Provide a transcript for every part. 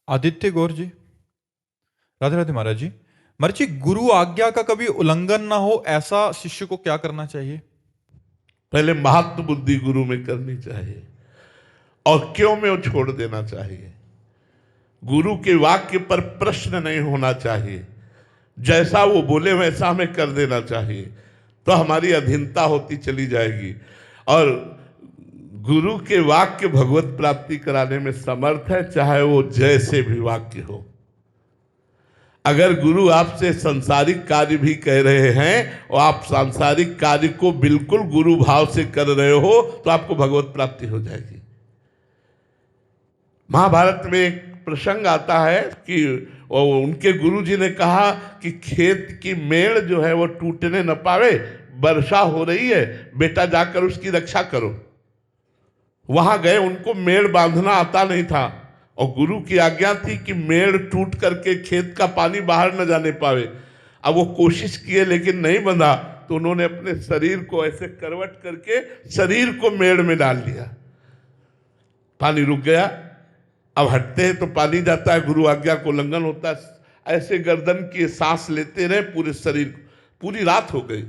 आदित्य गौर जी, राधे राधे महाराज जी। महाराज जी, गुरु आज्ञा का कभी उल्लंघन ना हो ऐसा शिष्य को क्या करना चाहिए? पहले महात्म बुद्धि गुरु में करनी चाहिए और क्यों में वो छोड़ देना चाहिए। गुरु के वाक्य पर प्रश्न नहीं होना चाहिए, जैसा वो बोले वैसा हमें कर देना चाहिए, तो हमारी अधीनता होती चली जाएगी। और गुरु के वाक्य भगवत प्राप्ति कराने में समर्थ है, चाहे वो जैसे भी वाक्य हो। अगर गुरु आपसे सांसारिक कार्य भी कह रहे हैं और आप सांसारिक कार्य को बिल्कुल गुरु भाव से कर रहे हो, तो आपको भगवत प्राप्ति हो जाएगी। महाभारत में एक प्रसंग आता है कि उनके गुरुजी ने कहा कि खेत की मेड़ जो है वो टूटने न पावे, वर्षा हो रही है, बेटा जाकर उसकी रक्षा करो। वहां गए, उनको मेड़ बांधना आता नहीं था और गुरु की आज्ञा थी कि मेड़ टूट करके खेत का पानी बाहर न जाने पावे। अब वो कोशिश किए लेकिन नहीं बंधा, तो उन्होंने अपने शरीर को ऐसे करवट करके शरीर को मेड़ में डाल दिया। पानी रुक गया। अब हटते हैं तो पानी जाता है, गुरु आज्ञा को उल्लंघन होता है। ऐसे गर्दन की सांस लेते रहे, पूरे शरीर, पूरी रात हो गई।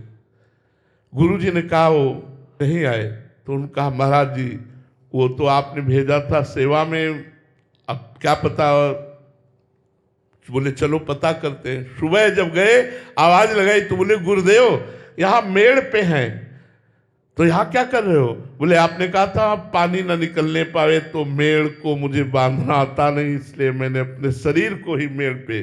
गुरुजी ने कहा वो नहीं आए, तो उन्होंने कहा महाराज जी वो तो आपने भेजा था सेवा में, अब क्या पता। बोले चलो पता करते हैं। सुबह जब गए, आवाज लगाई तो बोले गुरुदेव यहाँ मेड़ पे हैं, तो यहाँ क्या कर रहे हो? बोले आपने कहा था पानी ना निकलने पावे, तो मेड़ को मुझे बांधना आता नहीं, इसलिए मैंने अपने शरीर को ही मेड़ पे।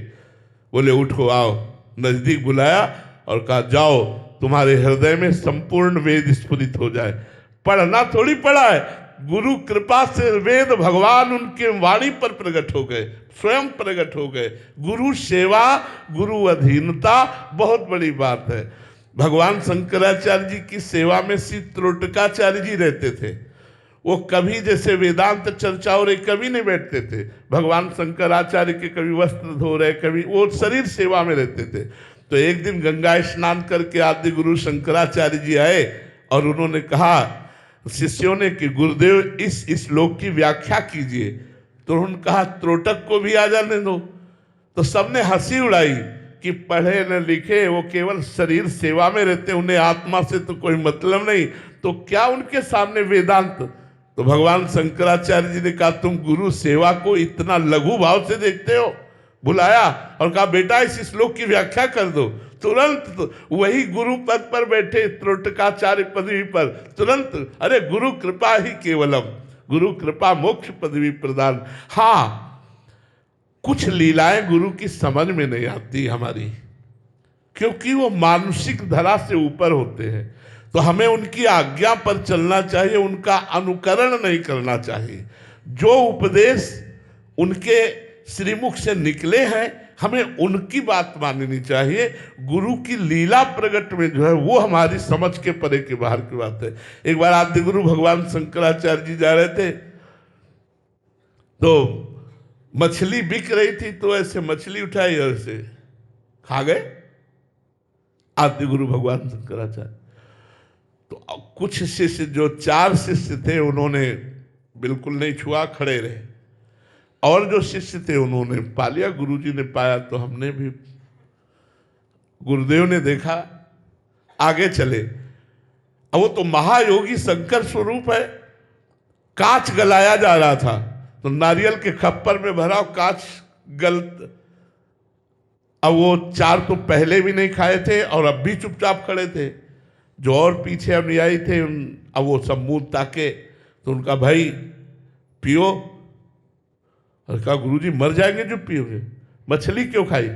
बोले उठो आओ। नजदीक बुलाया और कहा जाओ, तुम्हारे हृदय में संपूर्ण वेद स्फुरित हो जाए। पढ़ना थोड़ी पढ़ा है, गुरु कृपा से वेद भगवान उनके वाणी पर प्रकट हो गए, स्वयं प्रकट हो गए। गुरु सेवा, गुरु अधीनता बहुत बड़ी बात है। भगवान शंकराचार्य जी की सेवा में श्री त्रोटकाचार्य जी रहते थे। वो कभी जैसे वेदांत चर्चा हो रही कभी नहीं बैठते थे। भगवान शंकराचार्य के कभी वस्त्र धो रहे, कभी वो शरीर सेवा में रहते थे। तो एक दिन गंगा स्नान करके आदि गुरु शंकराचार्य जी आए और उन्होंने कहा शिष्यों ने कि गुरुदेव इस श्लोक की व्याख्या कीजिए। तो उन्होंने कहा त्रोटक को भी आ जाने दो। तो सबने हंसी उड़ाई कि पढ़े न लिखे, वो केवल शरीर सेवा में रहते, उन्हें आत्मा से तो कोई मतलब नहीं, तो क्या उनके सामने वेदांत। तो भगवान शंकराचार्य जी ने कहा तुम गुरु सेवा को इतना लघु भाव से देखते हो। बुलाया और कहा बेटा इस श्लोक की व्याख्या कर दो। तुरंत वही गुरु पद पर बैठे त्रोटकाचार्य पदवी पर, तुरंत अरे गुरु कृपा ही केवलम, गुरु कृपा मोक्ष पदवी प्रदान। हाँ, कुछ लीलाएं गुरु की समझ में नहीं आती हमारी, क्योंकि वो मानसिक धरा से ऊपर होते हैं। तो हमें उनकी आज्ञा पर चलना चाहिए, उनका अनुकरण नहीं करना चाहिए। जो उपदेश उनके श्रीमुख से निकले हैं हमें उनकी बात माननी चाहिए। गुरु की लीला प्रकट में जो है वो हमारी समझ के परे के बाहर की बात है। एक बार आदि गुरु भगवान शंकराचार्य जी जा रहे थे, तो मछली बिक रही थी, तो ऐसे मछली उठाई और ऐसे खा गए आदि गुरु भगवान शंकराचार्य। तो कुछ शिष्य, जो 4 शिष्य थे, उन्होंने बिल्कुल नहीं छुआ, खड़े रहे। और जो शिष्य थे उन्होंने पा लिया। गुरुजी ने पाया तो हमने भी। गुरुदेव ने देखा, आगे चले। अब वो तो महायोगी शंकर स्वरूप है। कांच गलाया जा रहा था, तो नारियल के खप्पर में भरा कांच गल। अब वो 4 तो पहले भी नहीं खाए थे और अब भी चुपचाप खड़े थे। जो और पीछे अनुयायी थे अब वो सब मुंह ताके, तो उनका भाई पियो। और कहा गुरुजी मर जाएंगे जो पियोगे, मछली क्यों खाई?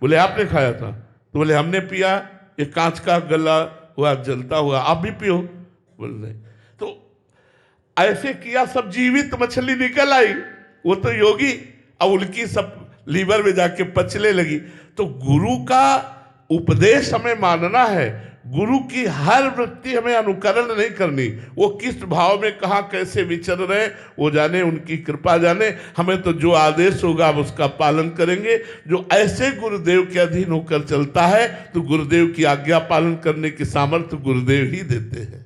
बोले आपने खाया था। तो बोले हमने पिया, ये कांच का गला हुआ जलता हुआ, आप भी पियो। बोले नहीं। तो ऐसे किया, सब जीवित मछली निकल आई। वो तो योगी, अब उनकी सब लीवर में जाके पचने लगी। तो गुरु का उपदेश हमें मानना है, गुरु की हर वृत्ति हमें अनुकरण नहीं करनी। वो किस भाव में कहाँ कैसे विचर रहे वो जाने, उनकी कृपा जाने। हमें तो जो आदेश होगा हम उसका पालन करेंगे। जो ऐसे गुरुदेव के अधीन होकर चलता है, तो गुरुदेव की आज्ञा पालन करने की सामर्थ्य गुरुदेव ही देते हैं।